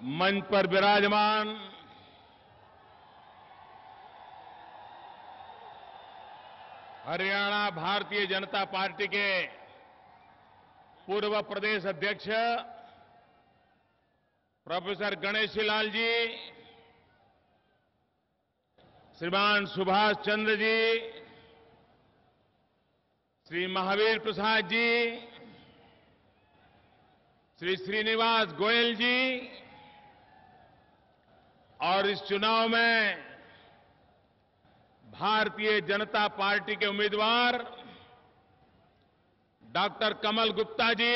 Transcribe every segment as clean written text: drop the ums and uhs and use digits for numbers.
मंच पर विराजमान हरियाणा भारतीय जनता पार्टी के पूर्व प्रदेश अध्यक्ष प्रोफेसर गणेशी लाल जी, श्रीमान सुभाष चंद्र जी, श्री महावीर प्रसाद जी, श्री श्रीनिवास गोयल जी और इस चुनाव में भारतीय जनता पार्टी के उम्मीदवार डॉक्टर कमल गुप्ता जी,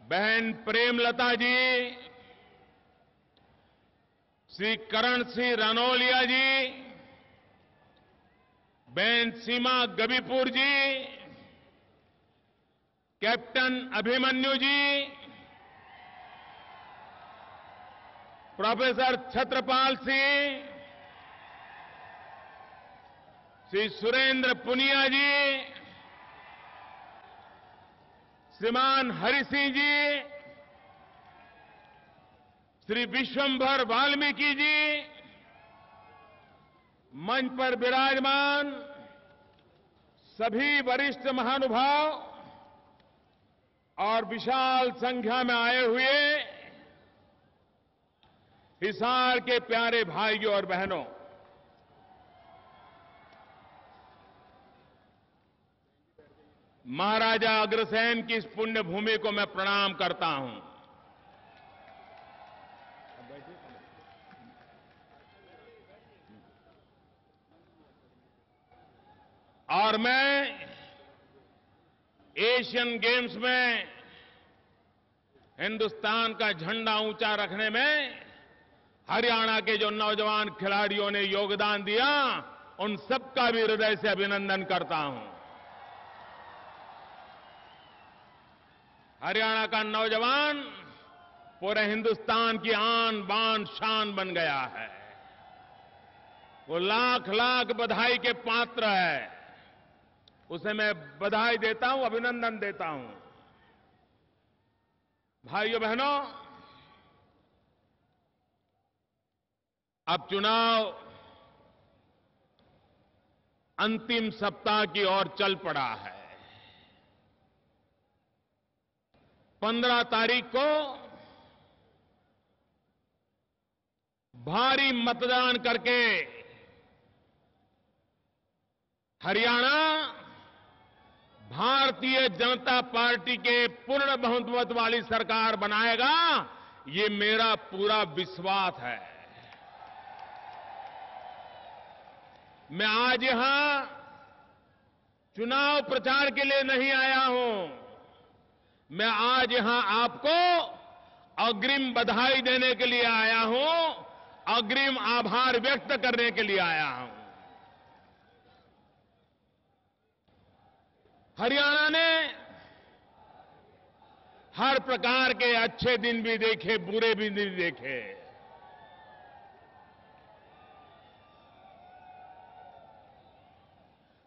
बहन प्रेमलता जी, श्री करण सिंह रनौलिया जी, बहन सीमा गबीपुर जी, कैप्टन अभिमन्यु जी, प्रोफेसर छत्रपाल सिंह, श्री सुरेंद्र पुनिया जी, श्रीमान हरि सिंह जी, श्री विश्वंभर वाल्मीकि जी, मंच पर विराजमान सभी वरिष्ठ महानुभाव और विशाल संख्या में आए हुए हिसार के प्यारे भाइयों और बहनों, महाराजा अग्रसेन की इस पुण्य भूमि को मैं प्रणाम करता हूं। और मैं एशियन गेम्स में हिंदुस्तान का झंडा ऊंचा रखने में हरियाणा के जो नौजवान खिलाड़ियों ने योगदान दिया, उन सबका भी हृदय से अभिनंदन करता हूं। हरियाणा का नौजवान पूरे हिंदुस्तान की आन बान शान बन गया है। वो लाख लाख बधाई के पात्र है। उसे मैं बधाई देता हूं, अभिनंदन देता हूं। भाइयों बहनों, अब चुनाव अंतिम सप्ताह की ओर चल पड़ा है। 15 तारीख को भारी मतदान करके हरियाणा भारतीय जनता पार्टी के पूर्ण बहुमत वाली सरकार बनाएगा, ये मेरा पूरा विश्वास है। मैं आज यहां चुनाव प्रचार के लिए नहीं आया हूं। मैं आज यहां आपको अग्रिम बधाई देने के लिए आया हूं, अग्रिम आभार व्यक्त करने के लिए आया हूं। हरियाणा ने हर प्रकार के अच्छे दिन भी देखे, बुरे भी दिन देखे।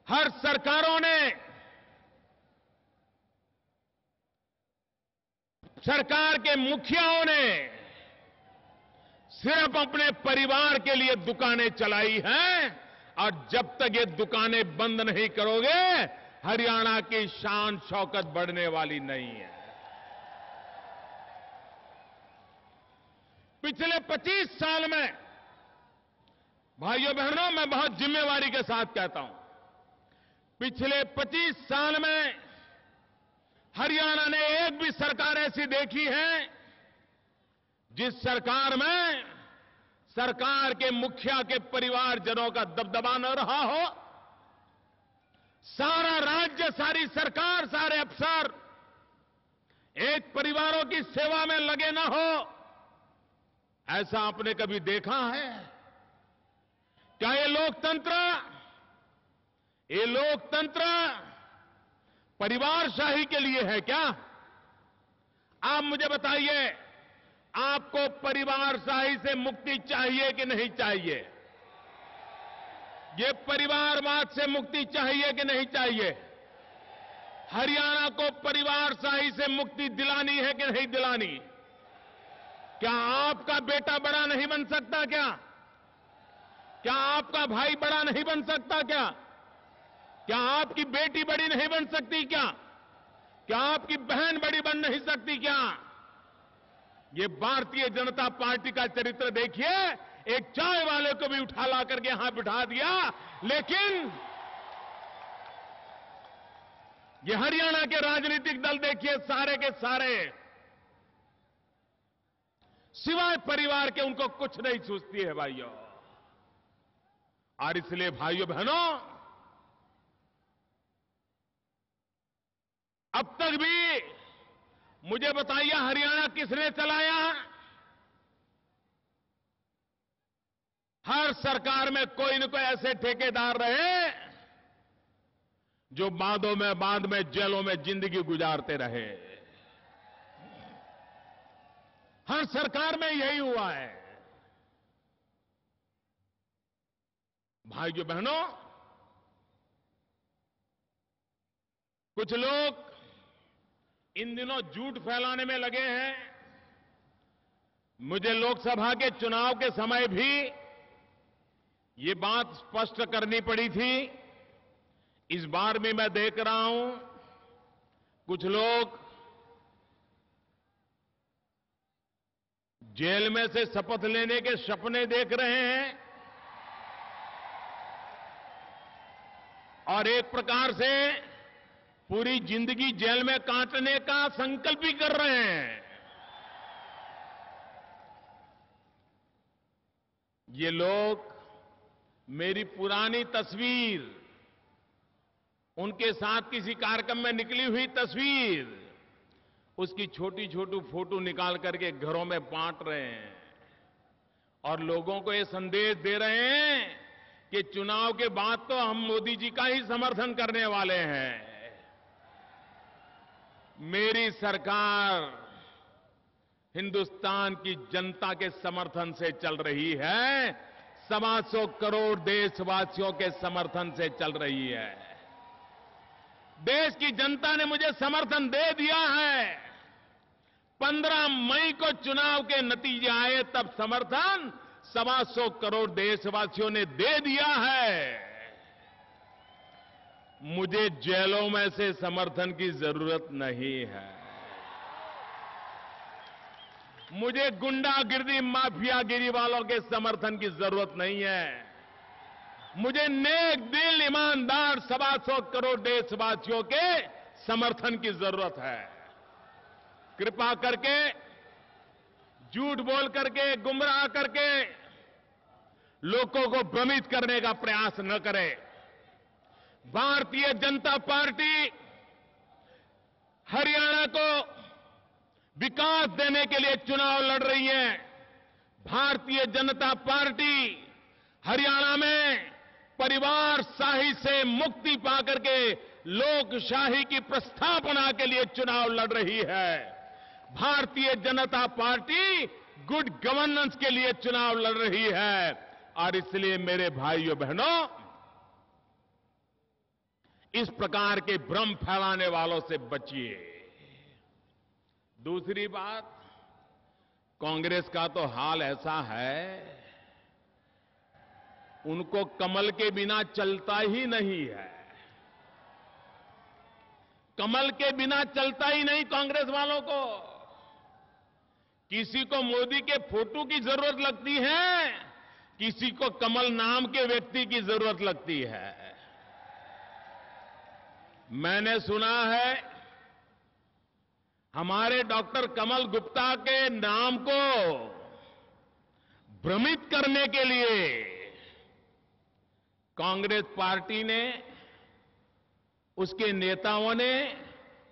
हर सरकारों ने, सरकार के मुखियाओं ने सिर्फ अपने परिवार के लिए दुकानें चलाई हैं, और जब तक ये दुकानें बंद नहीं करोगे, हरियाणा की शान शौकत बढ़ने वाली नहीं है। पिछले 25 साल में, भाइयों बहनों, मैं बहुत जिम्मेवारी के साथ कहता हूं, पिछले 25 साल में हरियाणा ने एक भी सरकार ऐसी देखी है जिस सरकार में सरकार के मुखिया के परिवारजनों का दबदबा न रहा हो। सारा राज्य, सारी सरकार, सारे अफसर एक परिवारों की सेवा में लगे न हो। ऐसा आपने कभी देखा है? क्या ये लोकतंत्र परिवारशाही के लिए है क्या? आप मुझे बताइए, आपको परिवारशाही से मुक्ति चाहिए कि नहीं चाहिए? ये परिवारवाद से मुक्ति चाहिए कि नहीं चाहिए? हरियाणा को परिवारशाही से मुक्ति दिलानी है कि नहीं दिलानी? क्या आपका बेटा बड़ा नहीं बन सकता क्या? क्या आपका भाई बड़ा नहीं बन सकता क्या? क्या आपकी बेटी बड़ी नहीं बन सकती क्या? क्या आपकी बहन बड़ी बन नहीं सकती क्या? ये भारतीय जनता पार्टी का चरित्र देखिए। एक चाय वाले को भी उठा ला करके यहां बिठा दिया, लेकिन ये हरियाणा के राजनीतिक दल देखिए, सारे के सारे सिवाय परिवार के उनको कुछ नहीं सूझती है भाइयों। और इसलिए भाइयों बहनों, अब तक भी मुझे बताइए हरियाणा किसने चलाया? हर सरकार में कोई न कोई ऐसे ठेकेदार रहे जो बाद में जेलों में जिंदगी गुजारते रहे। हर सरकार में यही हुआ है। भाइयों बहनों, कुछ लोग इन दिनों झूठ फैलाने में लगे हैं। मुझे लोकसभा के चुनाव के समय भी ये बात स्पष्ट करनी पड़ी थी। इस बार भी मैं देख रहा हूं कुछ लोग जेल में से शपथ लेने के सपने देख रहे हैं और एक प्रकार से पूरी जिंदगी जेल में काटने का संकल्प भी कर रहे हैं। ये लोग मेरी पुरानी तस्वीर, उनके साथ किसी कार्यक्रम में निकली हुई तस्वीर, उसकी छोटी छोटी फोटो निकाल करके घरों में बांट रहे हैं और लोगों को ये संदेश दे रहे हैं कि चुनाव के बाद तो हम मोदी जी का ही समर्थन करने वाले हैं। मेरी सरकार हिंदुस्तान की जनता के समर्थन से चल रही है, 125 करोड़ देशवासियों के समर्थन से चल रही है। देश की जनता ने मुझे समर्थन दे दिया है। 15 मई को चुनाव के नतीजे आए तब समर्थन 125 करोड़ देशवासियों ने दे दिया है। मुझे जेलों में से समर्थन की जरूरत नहीं है। मुझे गुंडागिरी, माफियागिरी वालों के समर्थन की जरूरत नहीं है। मुझे नेक दिल, ईमानदार 125 करोड़ देशवासियों के समर्थन की जरूरत है। कृपा करके झूठ बोल करके, गुमराह करके लोगों को भ्रमित करने का प्रयास न करें। भारतीय जनता पार्टी हरियाणा को विकास देने के लिए चुनाव लड़ रही है। भारतीय जनता पार्टी हरियाणा में परिवारशाही से मुक्ति पाकर के लोकशाही की प्रस्थापना के लिए चुनाव लड़ रही है। Bharatiya Janata party good governance के लिए चुनाव लड़ रही है। और इसलिए मेरे भाइयों बहनों, इस प्रकार के भ्रम फैलाने वालों से बचिए। दूसरी बात, कांग्रेस का तो हाल ऐसा है, उनको कमल के बिना चलता ही नहीं है। कमल के बिना चलता ही नहीं कांग्रेस वालों को। किसी को मोदी के फोटो की जरूरत लगती है, किसी को कमल नाम के व्यक्ति की जरूरत लगती है। मैंने सुना है हमारे डॉक्टर कमल गुप्ता के नाम को भ्रमित करने के लिए कांग्रेस पार्टी ने, उसके नेताओं ने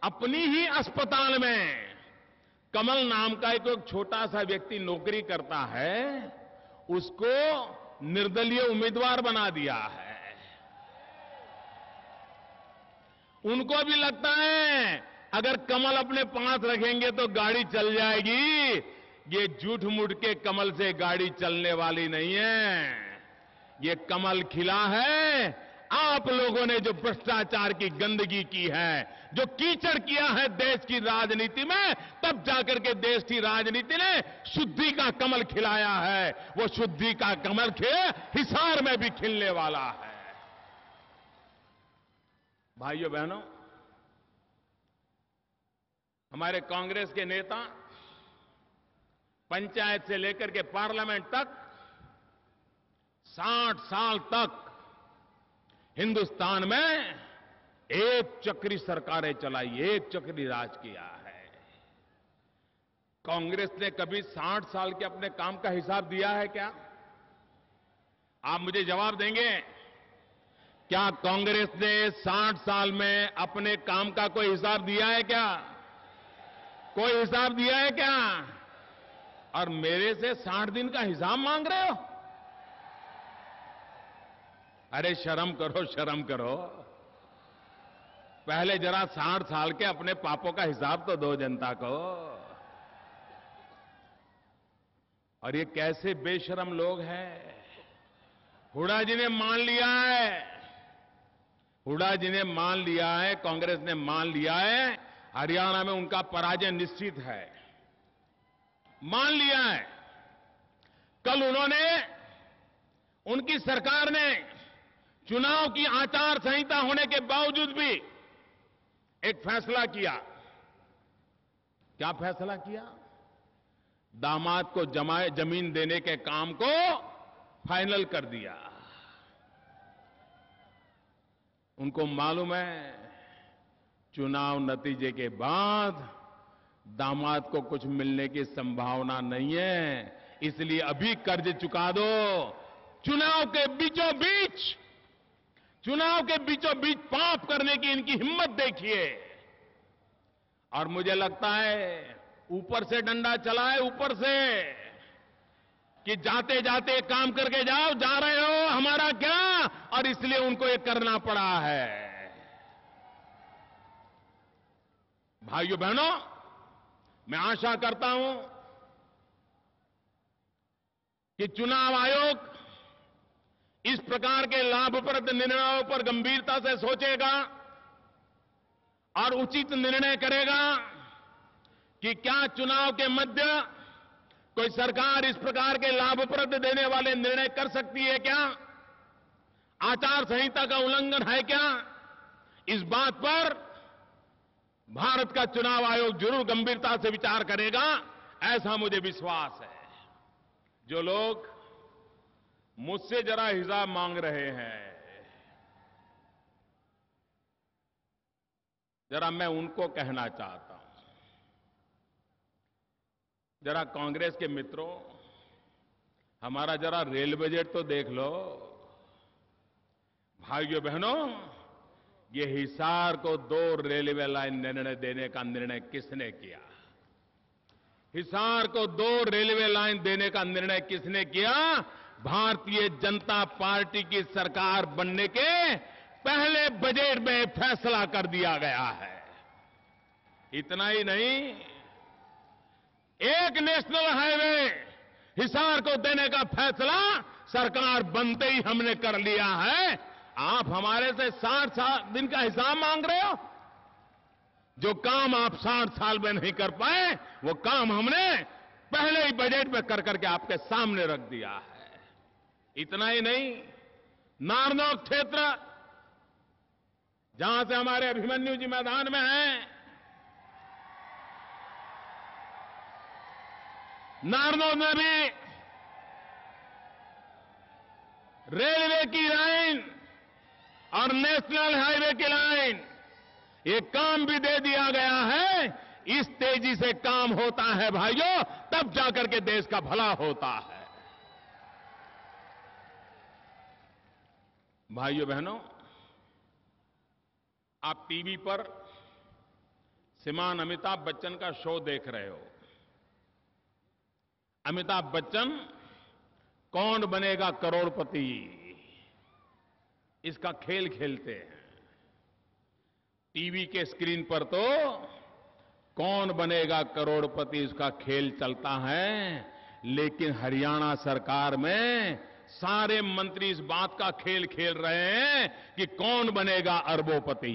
अपनी ही अस्पताल में कमल नाम का एक छोटा सा व्यक्ति नौकरी करता है, उसको निर्दलीय उम्मीदवार बना दिया है। उनको भी लगता है अगर कमल अपने पास रखेंगे तो गाड़ी चल जाएगी। ये झूठ मूठ के कमल से गाड़ी चलने वाली नहीं है। ये कमल खिला है आप लोगों ने जो भ्रष्टाचार की गंदगी की है, जो कीचड़ किया है देश की राजनीति में, तब जाकर के देश की राजनीति ने शुद्धि का कमल खिलाया है। वो शुद्धि का कमल हिसार में भी खिलने वाला है। भाइयों बहनों, हमारे कांग्रेस के नेता पंचायत से लेकर के पार्लियामेंट तक 60 साल तक हिंदुस्तान में एक चक्री सरकारें चलाई, एक चक्री राज किया है। कांग्रेस ने कभी 60 साल के अपने काम का हिसाब दिया है क्या? आप मुझे जवाब देंगे? क्या कांग्रेस ने 60 साल में अपने काम का कोई हिसाब दिया है क्या? कोई हिसाब दिया है क्या? और मेरे से 60 दिन का हिसाब मांग रहे हो? अरे शर्म करो, शर्म करो। पहले जरा 60 साल के अपने पापों का हिसाब तो दो जनता को। और ये कैसे बेशरम लोग हैं। हुड्डा जी ने मान लिया है, हुड्डा जी ने मान लिया है, कांग्रेस ने मान लिया है, हरियाणा में उनका पराजय निश्चित है, मान लिया है। कल उन्होंने, उनकी सरकार ने चुनाव की आचार संहिता होने के बावजूद भी एक फैसला किया। क्या फैसला किया? दामाद को जमीन देने के काम को फाइनल कर दिया। उनको मालूम है चुनाव नतीजे के बाद दामाद को कुछ मिलने की संभावना नहीं है, इसलिए अभी कर्ज चुका दो। चुनाव के बीचों बीच पाप करने की इनकी हिम्मत देखिए। और मुझे लगता है ऊपर से डंडा चला है, ऊपर से, कि जाते जाते काम करके जाओ, जा रहे हो, हमारा क्या, और इसलिए उनको ये करना पड़ा है। भाइयों बहनों, मैं आशा करता हूं कि चुनाव आयोग इस प्रकार के लाभप्रद निर्णयों पर गंभीरता से सोचेगा और उचित निर्णय करेगा कि क्या चुनाव के मध्य कोई सरकार इस प्रकार के लाभप्रद देने वाले निर्णय कर सकती है क्या? आचार संहिता का उल्लंघन है क्या? इस बात पर भारत का चुनाव आयोग जरूर गंभीरता से विचार करेगा, ऐसा मुझे विश्वास है। जो लोग मुझसे जरा हिसाब मांग रहे हैं, जरा मैं उनको कहना चाहता हूं, जरा कांग्रेस के मित्रों, हमारा जरा रेल बजट तो देख लो। भाइयों बहनों, ये हिसार को 2 रेलवे लाइन देने का निर्णय किसने किया? हिसार को 2 रेलवे लाइन देने का निर्णय किसने किया? भारतीय जनता पार्टी की सरकार बनने के पहले बजट में फैसला कर दिया गया है। इतना ही नहीं, एक नेशनल हाईवे हिसार को देने का फैसला सरकार बनते ही हमने कर लिया है। आप हमारे से 60 दिन का हिसाब मांग रहे हो? जो काम आप 60 साल में नहीं कर पाए, वो काम हमने पहले ही बजट में कर करके आपके सामने रख दिया है। इतना ही नहीं, नारनौल क्षेत्र, जहां से हमारे अभिमन्यु जी मैदान में हैं, नारनौल में भी रेलवे की लाइन और नेशनल हाईवे की लाइन, ये काम भी दे दिया गया है। इस तेजी से काम होता है भाइयों, तब जाकर के देश का भला होता है। भाइयों बहनों, आप टीवी पर श्रीमान अमिताभ बच्चन का शो देख रहे हो। अमिताभ बच्चन कौन बनेगा करोड़पति, इसका खेल खेलते हैं। टीवी के स्क्रीन पर तो कौन बनेगा करोड़पति इसका खेल चलता है, लेकिन हरियाणा सरकार में सारे मंत्री इस बात का खेल खेल रहे हैं कि कौन बनेगा अरबोपति।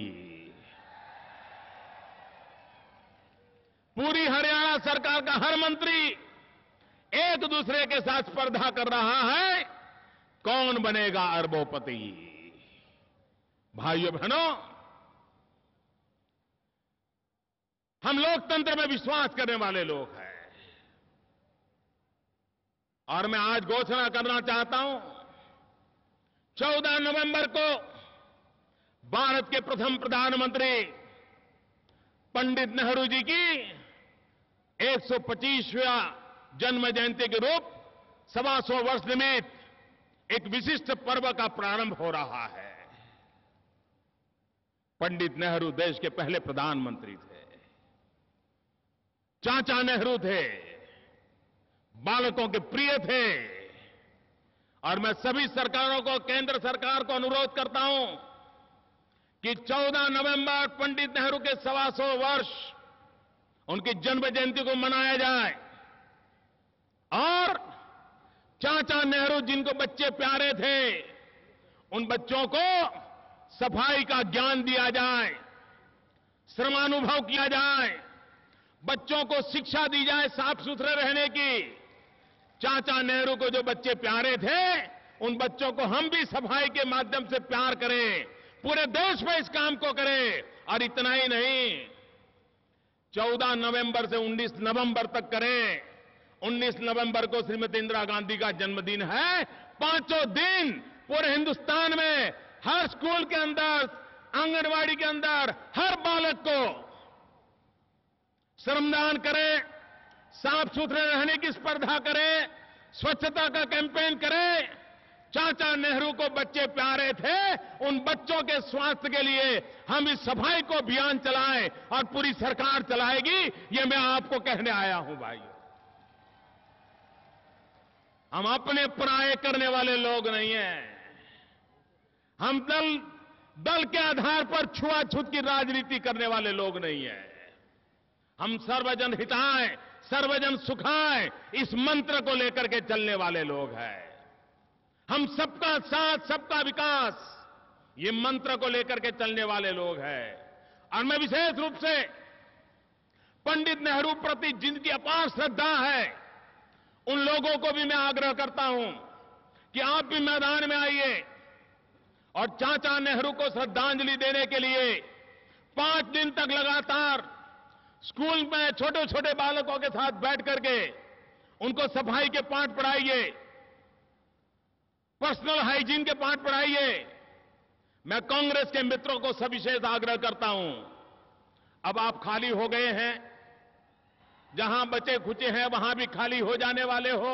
पूरी हरियाणा सरकार का हर मंत्री एक दूसरे के साथ स्पर्धा कर रहा है, कौन बनेगा अरबोपति। भाइयों बहनों, हम लोकतंत्र में विश्वास करने वाले लोग हैं और मैं आज घोषणा करना चाहता हूं, 14 नवंबर को भारत के प्रथम प्रधानमंत्री पंडित नेहरू जी की 125वां जन्म जयंती के रूप 125 वर्ष निमित्त एक विशिष्ट पर्व का प्रारंभ हो रहा है। पंडित नेहरू देश के पहले प्रधानमंत्री थे। चाचा नेहरू थे, बालकों के प्रिय थे और मैं सभी सरकारों को, केंद्र सरकार को अनुरोध करता हूं कि 14 नवंबर पंडित नेहरू के 125 वर्ष उनकी जन्म जयंती को मनाया जाए और चाचा नेहरू जिनको बच्चे प्यारे थे, उन बच्चों को सफाई का ज्ञान दिया जाए, श्रमानुभव किया जाए, बच्चों को शिक्षा दी जाए साफ सुथरे रहने की। चाचा नेहरू को जो बच्चे प्यारे थे, उन बच्चों को हम भी सफाई के माध्यम से प्यार करें, पूरे देश में इस काम को करें। और इतना ही नहीं, 14 नवंबर से 19 नवंबर तक करें। 19 नवंबर को श्रीमती इंदिरा गांधी का जन्मदिन है। 5 दिन पूरे हिंदुस्तान में हर स्कूल के अंदर, आंगनवाड़ी के अंदर हर बालक को श्रमदान करें, साफ सुथरे रहने की स्पर्धा करें, स्वच्छता का कैंपेन करें। चाचा नेहरू को बच्चे प्यारे थे, उन बच्चों के स्वास्थ्य के लिए हम इस सफाई को अभियान चलाएं और पूरी सरकार चलाएगी, ये मैं आपको कहने आया हूं भाइयों। हम अपने पराये करने वाले लोग नहीं हैं। हम दल के आधार पर छुआछूत की राजनीति करने वाले लोग नहीं हैं। हम सर्वजन हिताय, सर्वजन सुखाय, इस मंत्र को लेकर के चलने वाले लोग हैं। हम सबका साथ, सबका विकास, ये मंत्र को लेकर के चलने वाले लोग हैं। और मैं विशेष रूप से पंडित नेहरू प्रति जिनकी अपार श्रद्धा है, उन लोगों को भी मैं आग्रह करता हूं कि आप भी मैदान में आइए और चाचा नेहरू को श्रद्धांजलि देने के लिए 5 दिन तक लगातार स्कूल में छोटे छोटे बालकों के साथ बैठ करके उनको सफाई के पाठ पढ़ाइए, पर्सनल हाइजीन के पाठ पढ़ाइए। मैं कांग्रेस के मित्रों को सविशेष आग्रह करता हूं, अब आप खाली हो गए हैं, जहां बचे खुचे हैं वहां भी खाली हो जाने वाले हो।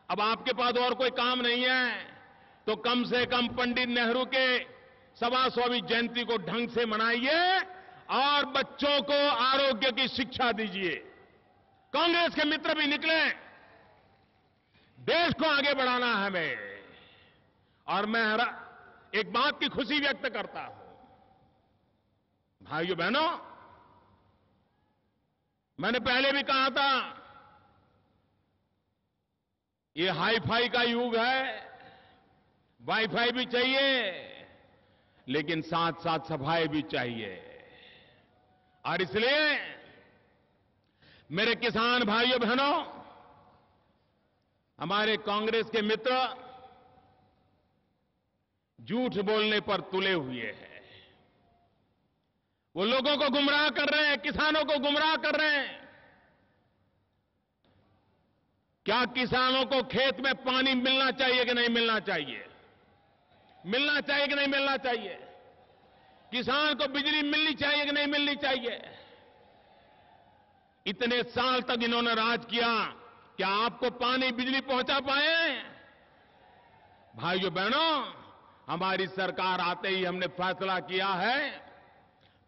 अब आपके पास और कोई काम नहीं है तो कम से कम पंडित नेहरू के 125वीं जयंती को ढंग से मनाइए और बच्चों को आरोग्य की शिक्षा दीजिए। कांग्रेस के मित्र भी निकले, देश को आगे बढ़ाना है हमें। और मैं एक बात की खुशी व्यक्त करता हूं, भाइयों बहनों, मैंने पहले भी कहा था, ये हाई फाई का युग है, वाईफाई भी चाहिए लेकिन साथ साथ सफाई भी चाहिए। और इसलिए मेरे किसान भाइयों बहनों, हमारे कांग्रेस के मित्र झूठ बोलने पर तुले हुए हैं। वो लोगों को गुमराह कर रहे हैं, किसानों को गुमराह कर रहे हैं। क्या किसानों को खेत में पानी मिलना चाहिए कि नहीं मिलना चाहिए? मिलना चाहिए कि नहीं मिलना चाहिए? किसान को बिजली मिलनी चाहिए कि नहीं मिलनी चाहिए? इतने साल तक इन्होंने राज किया, क्या आपको पानी बिजली पहुंचा पाए? भाइयों बहनों, हमारी सरकार आते ही हमने फैसला किया है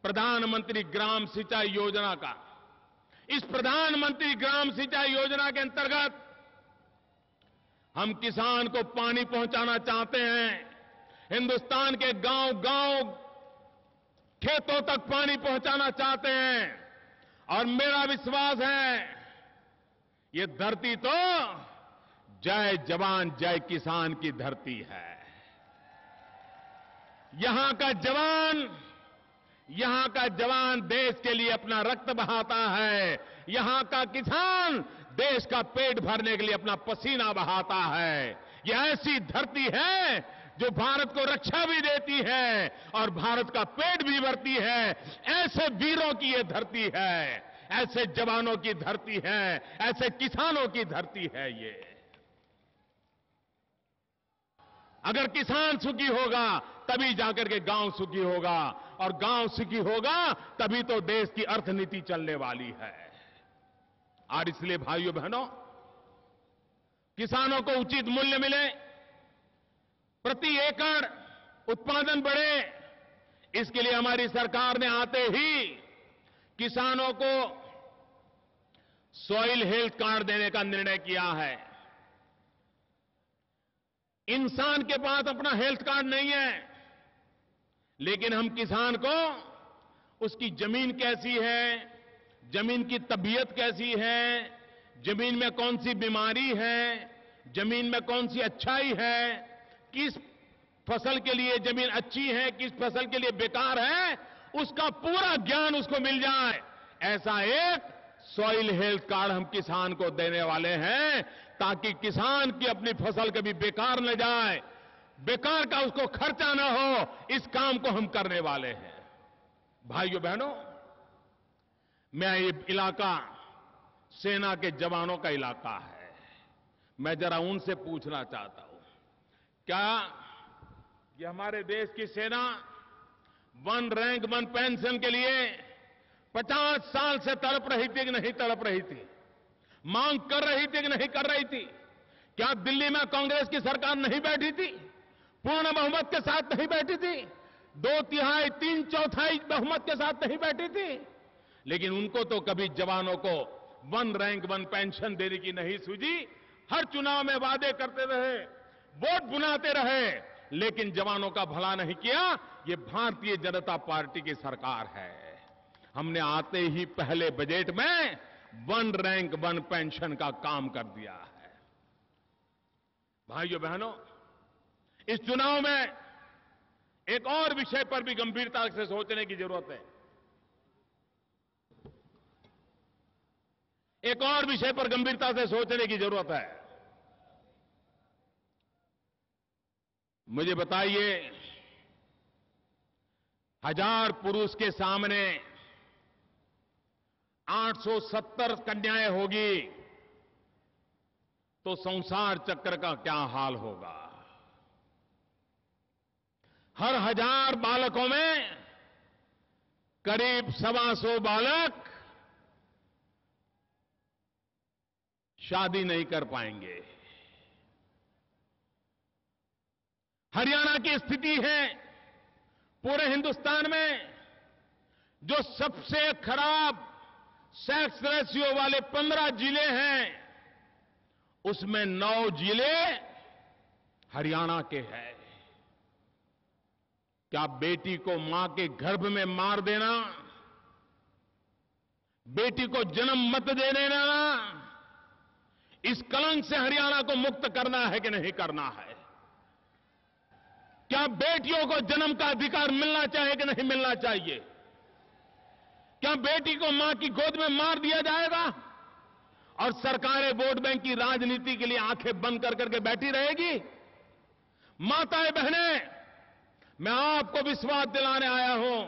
प्रधानमंत्री ग्राम सिंचाई योजना का। इस प्रधानमंत्री ग्राम सिंचाई योजना के अंतर्गत हम किसान को पानी पहुंचाना चाहते हैं। हिंदुस्तान के गांव-गांव खेतों तक पानी पहुंचाना चाहते हैं। और मेरा विश्वास है, ये धरती तो जय जवान जय किसान की धरती है। यहां का जवान देश के लिए अपना रक्त बहाता है। यहां का किसान देश का पेट भरने के लिए अपना पसीना बहाता है। यह ऐसी धरती है जो भारत को रक्षा भी देती है और भारत का पेट भी भरती है। ऐसे वीरों की यह धरती है, ऐसे जवानों की धरती है, ऐसे किसानों की धरती है ये। अगर किसान सुखी होगा तभी जाकर के गांव सुखी होगा, और गांव सुखी होगा तभी तो देश की अर्थनीति चलने वाली है। और इसलिए भाइयों बहनों, किसानों को उचित मूल्य मिले, प्रति एकड़ उत्पादन बढ़े, इसके लिए हमारी सरकार ने आते ही किसानों को सॉइल हेल्थ कार्ड देने का निर्णय किया है। इंसान के पास अपना हेल्थ कार्ड नहीं है, लेकिन हम किसान को उसकी जमीन कैसी है, जमीन की तबीयत कैसी है, जमीन में कौन सी बीमारी है, जमीन में कौन सी अच्छाई है, किस फसल के लिए जमीन अच्छी है, किस फसल के लिए बेकार है, उसका पूरा ज्ञान उसको मिल जाए, ऐसा एक सॉइल हेल्थ कार्ड हम किसान को देने वाले हैं, ताकि किसान की अपनी फसल कभी बेकार न जाए, बेकार का उसको खर्चा न हो। इस काम को हम करने वाले हैं। भाइयों बहनों, मैं ये इलाका सेना के जवानों का इलाका है। मैं जरा उनसे पूछना चाहता हूं, क्या ये हमारे देश की सेना वन रैंक वन पेंशन के लिए 50 साल से तड़प रही थी कि नहीं तड़प रही थी? मांग कर रही थी कि नहीं कर रही थी? क्या दिल्ली में कांग्रेस की सरकार नहीं बैठी थी? पूर्ण बहुमत के साथ नहीं बैठी थी? 2/3 3/4 बहुमत के साथ नहीं बैठी थी? लेकिन उनको तो कभी जवानों को वन रैंक वन पेंशन देने की नहीं सूझी। हर चुनाव में वादे करते रहे, वोट बुनाते रहे, लेकिन जवानों का भला नहीं किया। ये भारतीय जनता पार्टी की सरकार है। हमने आते ही पहले बजट में वन रैंक वन पेंशन का काम कर दिया है। भाइयों बहनों, इस चुनाव में एक और विषय पर भी गंभीरता से सोचने की जरूरत है। एक और विषय पर गंभीरता से सोचने की जरूरत है। मुझे बताइए, 1000 पुरुष के सामने 870 कन्याएं होगी तो संसार चक्र का क्या हाल होगा? हर 1000 बालकों में करीब 125 बालक शादी नहीं कर पाएंगे। हरियाणा की स्थिति है, पूरे हिंदुस्तान में जो सबसे खराब सेक्स रेशियो वाले 15 जिले हैं, उसमें 9 जिले हरियाणा के हैं। क्या बेटी को मां के गर्भ में मार देना, बेटी को जन्म मत दे देना, इस कलंक से हरियाणा को मुक्त करना है कि नहीं करना है? क्या बेटियों को जन्म का अधिकार मिलना चाहिए कि नहीं मिलना चाहिए? क्या बेटी को मां की गोद में मार दिया जाएगा और सरकारें वोट बैंक की राजनीति के लिए आंखें बंद कर करके बैठी रहेगी? माताएं बहनें, मैं आपको विश्वास दिलाने आया हूं।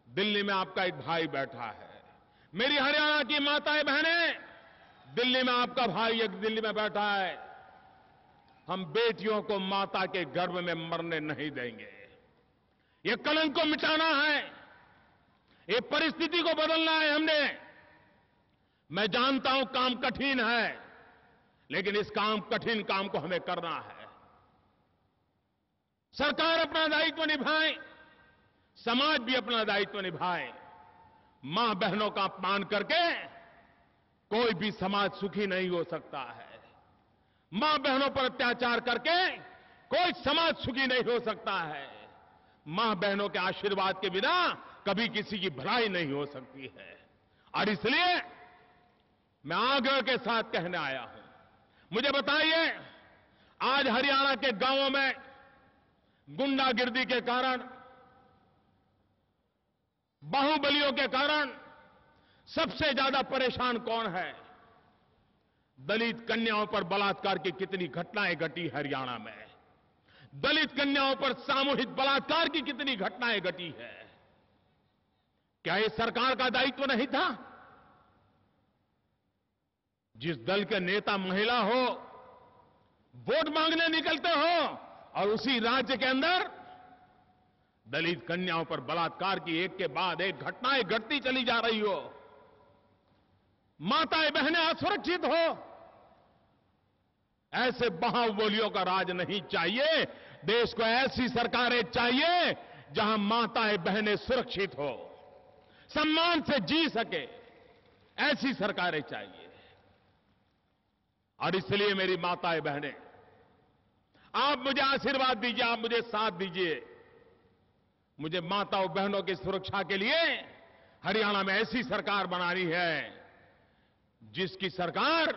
दिल्ली में आपका एक भाई बैठा है, मेरी हरियाणा की माताएं बहनें, दिल्ली में आपका भाई एक दिल्ली में बैठा है। हम बेटियों को माता के गर्भ में मरने नहीं देंगे। ये कलंक को मिटाना है, ये परिस्थिति को बदलना है हमने। मैं जानता हूं काम कठिन है, लेकिन इस कठिन काम को हमें करना है। सरकार अपना दायित्व निभाए, समाज भी अपना दायित्व निभाए। मां बहनों का अपमान करके कोई भी समाज सुखी नहीं हो सकता है। मां बहनों पर अत्याचार करके कोई समाज सुखी नहीं हो सकता है। मां बहनों के आशीर्वाद के बिना कभी किसी की भलाई नहीं हो सकती है। और इसलिए मैं आग्रह के साथ कहने आया हूं, मुझे बताइए, आज हरियाणा के गांवों में गुंडागिर्दी के कारण, बाहुबलियों के कारण सबसे ज्यादा परेशान कौन है? दलित कन्याओं पर बलात्कार की कितनी घटनाएं घटी हरियाणा में। दलित कन्याओं पर सामूहिक बलात्कार की कितनी घटनाएं घटी है। क्या ये सरकार का दायित्व नहीं था? जिस दल के नेता महिला हो, वोट मांगने निकलते हो, और उसी राज्य के अंदर दलित कन्याओं पर बलात्कार की एक के बाद एक घटनाएं घटती चली जा रही हो, माताएं बहनें असुरक्षित हो, ऐसे बाहुबलियों का राज नहीं चाहिए। देश को ऐसी सरकारें चाहिए जहां माताएं बहनें सुरक्षित हो, सम्मान से जी सके, ऐसी सरकारें चाहिए। और इसलिए मेरी माताएं बहनें, आप मुझे आशीर्वाद दीजिए, आप मुझे साथ दीजिए। मुझे माताओं बहनों की सुरक्षा के लिए हरियाणा में ऐसी सरकार बनानी है जिसकी सरकार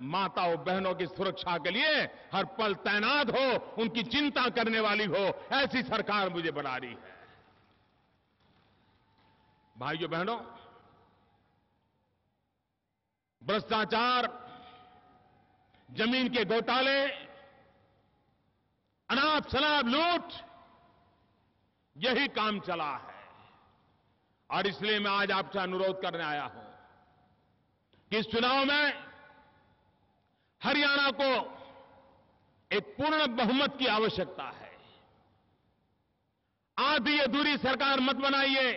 माताओं बहनों की सुरक्षा के लिए हर पल तैनात हो, उनकी चिंता करने वाली हो। ऐसी सरकार मुझे बनानी है। भाइयों बहनों, भ्रष्टाचार, जमीन के घोटाले, अनाप शनाप लूट, यही काम चला है। और इसलिए मैं आज आपसे अनुरोध करने आया हूं कि इस चुनाव में हरियाणा को एक पूर्ण बहुमत की आवश्यकता है। आधी अधूरी सरकार मत बनाइए।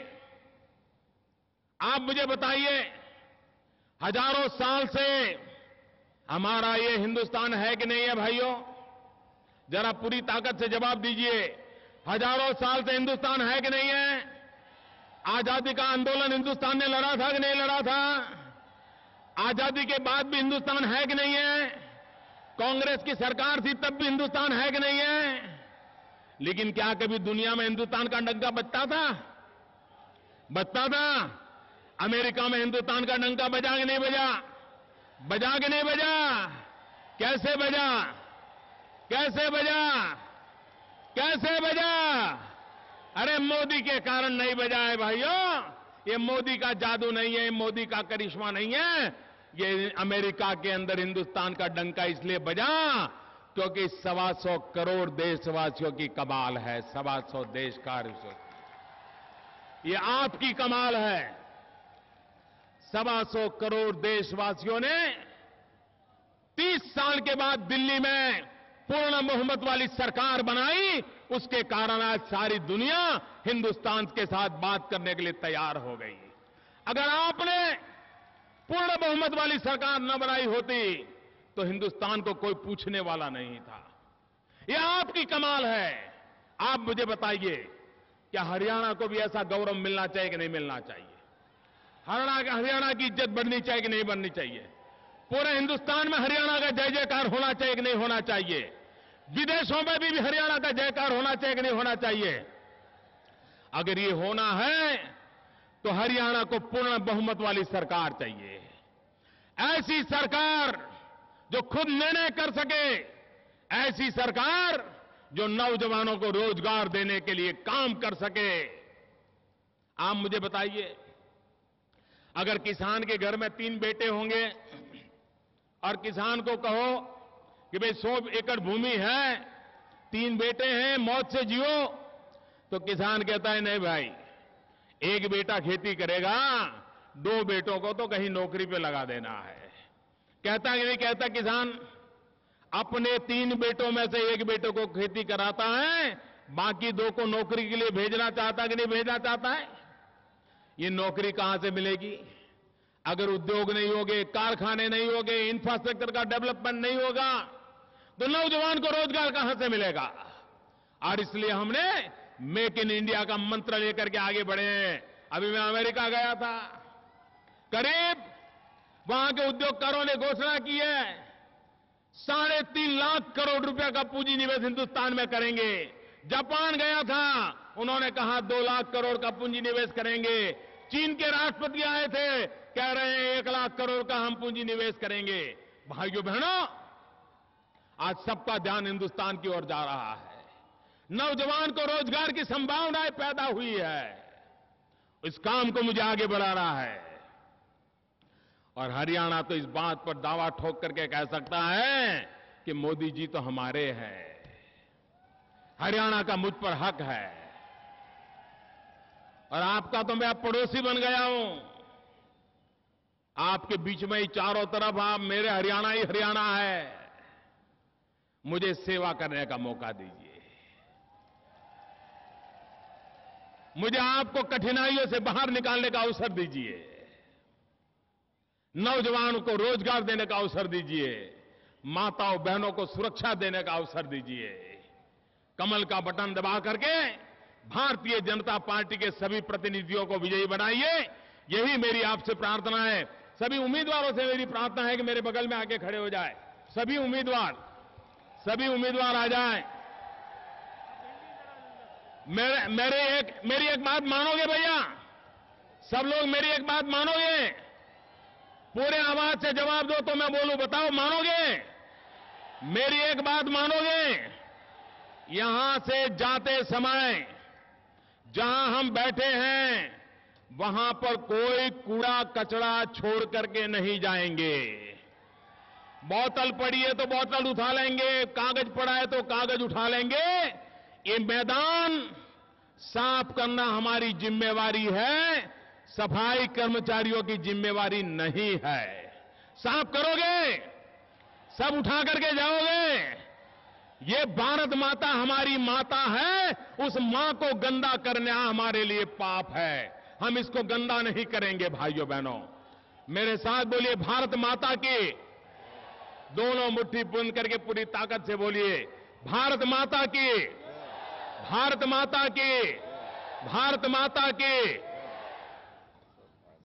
आप मुझे बताइए, हजारों साल से हमारा ये हिंदुस्तान है कि नहीं है? भाइयों, जरा पूरी ताकत से जवाब दीजिए। हजारों साल से हिंदुस्तान है कि नहीं है? आजादी का आंदोलन हिंदुस्तान ने लड़ा था कि नहीं लड़ा था? आजादी के बाद भी हिंदुस्तान है कि नहीं है? कांग्रेस की सरकार थी तब भी हिंदुस्तान है कि नहीं है? लेकिन क्या कभी दुनिया में हिंदुस्तान का डंका बजता था? बजता था? अमेरिका में हिंदुस्तान का डंका बजा कि नहीं बजा? बजा कि नहीं बजा? कैसे बजा? कैसे बजा? कैसे बजा? अरे मोदी के कारण नहीं बजा है भाइयों। ये मोदी का जादू नहीं है, ये मोदी का करिश्मा नहीं है। ये अमेरिका के अंदर हिंदुस्तान का डंका इसलिए बजा क्योंकि 125 करोड़ देशवासियों की कमाल है। 125 देश का, ये आपकी कमाल है। 125 करोड़ देशवासियों ने 30 साल के बाद दिल्ली में पूर्ण बहुमत वाली सरकार बनाई। उसके कारण आज सारी दुनिया हिंदुस्तान के साथ बात करने के लिए तैयार हो गई। अगर आपने पूर्ण बहुमत वाली सरकार न बनाई होती तो हिंदुस्तान को कोई पूछने वाला नहीं था। यह आपकी कमाल है। आप मुझे बताइए, क्या हरियाणा को भी ऐसा गौरव मिलना चाहिए कि नहीं मिलना चाहिए? हरियाणा की इज्जत बढ़नी चाहिए कि नहीं बढ़नी चाहिए? पूरे हिंदुस्तान में हरियाणा का जय जयकार होना चाहिए कि नहीं होना चाहिए? विदेशों में भी हरियाणा का जयकार होना चाहिए कि नहीं होना चाहिए? अगर ये होना है तो हरियाणा को पूर्ण बहुमत वाली सरकार चाहिए। ऐसी सरकार जो खुद निर्णय कर सके, ऐसी सरकार जो नौजवानों को रोजगार देने के लिए काम कर सके। आप मुझे बताइए, अगर किसान के घर में 3 बेटे होंगे और किसान को कहो कि भाई 100 एकड़ भूमि है, 3 बेटे हैं, मौज से जियो, तो किसान कहता है नहीं भाई, एक बेटा खेती करेगा, 2 बेटों को तो कहीं नौकरी पे लगा देना है। कहता है कि नहीं कहता? किसान अपने 3 बेटों में से एक बेटे को खेती कराता है, बाकी 2 को नौकरी के लिए भेजना चाहता है कि नहीं भेजना चाहता है? ये नौकरी कहां से मिलेगी? अगर उद्योग नहीं होंगे, कारखाने नहीं होंगे, इंफ्रास्ट्रक्चर का डेवलपमेंट नहीं होगा तो नौजवान को रोजगार कहां से मिलेगा? और इसलिए हमने मेक इन इंडिया का मंत्र लेकर के आगे बढ़े हैं। अभी मैं अमेरिका गया था, करीब वहां के उद्योगकारों ने घोषणा की है 3.5 लाख करोड़ रुपए का पूंजी निवेश हिंदुस्तान में करेंगे। जापान गया था, उन्होंने कहा 2 लाख करोड़ का पूंजी निवेश करेंगे। चीन के राष्ट्रपति आए थे, कह रहे हैं 1 लाख करोड़ का हम पूंजी निवेश करेंगे। भाइयों बहनों, आज सबका ध्यान हिंदुस्तान की ओर जा रहा है। नौजवान को रोजगार की संभावनाएं पैदा हुई है। इस काम को मुझे आगे बढ़ा रहा है। और हरियाणा तो इस बात पर दावा ठोक करके कह सकता है कि मोदी जी तो हमारे हैं। हरियाणा का मुझ पर हक है। और आपका तो मैं अब पड़ोसी बन गया हूं। आपके बीच में ही चारों तरफ आप मेरे हरियाणा ही हरियाणा है। मुझे सेवा करने का मौका दीजिए। मुझे आपको कठिनाइयों से बाहर निकालने का अवसर दीजिए। नौजवानों को रोजगार देने का अवसर दीजिए। माताओं बहनों को सुरक्षा देने का अवसर दीजिए। कमल का बटन दबा करके भारतीय जनता पार्टी के सभी प्रतिनिधियों को विजयी बनाइए। यही मेरी आपसे प्रार्थना है। सभी उम्मीदवारों से मेरी प्रार्थना है कि मेरे बगल में आके खड़े हो जाए। सभी उम्मीदवार आ जाएं। मेरी एक बात मानोगे भैया? सब लोग मेरी एक बात मानोगे? पूरे आवाज से जवाब दो तो मैं बोलूं। बताओ, मानोगे? मेरी एक बात मानोगे? यहां से जाते समय जहां हम बैठे हैं वहां पर कोई कूड़ा कचरा छोड़ करके नहीं जाएंगे। बोतल पड़ी है तो बोतल उठा लेंगे, कागज पड़ा है तो कागज उठा लेंगे। ये मैदान साफ करना हमारी जिम्मेवारी है, सफाई कर्मचारियों की जिम्मेवारी नहीं है। साफ करोगे? सब उठा करके जाओगे? ये भारत माता हमारी माता है। उस मां को गंदा करना हमारे लिए पाप है। हम इसको गंदा नहीं करेंगे। भाइयों बहनों, मेरे साथ बोलिए, भारत माता की। दोनों मुट्ठी बंद करके पूरी ताकत से बोलिए, भारत माता की, भारत माता की, भारत माता की।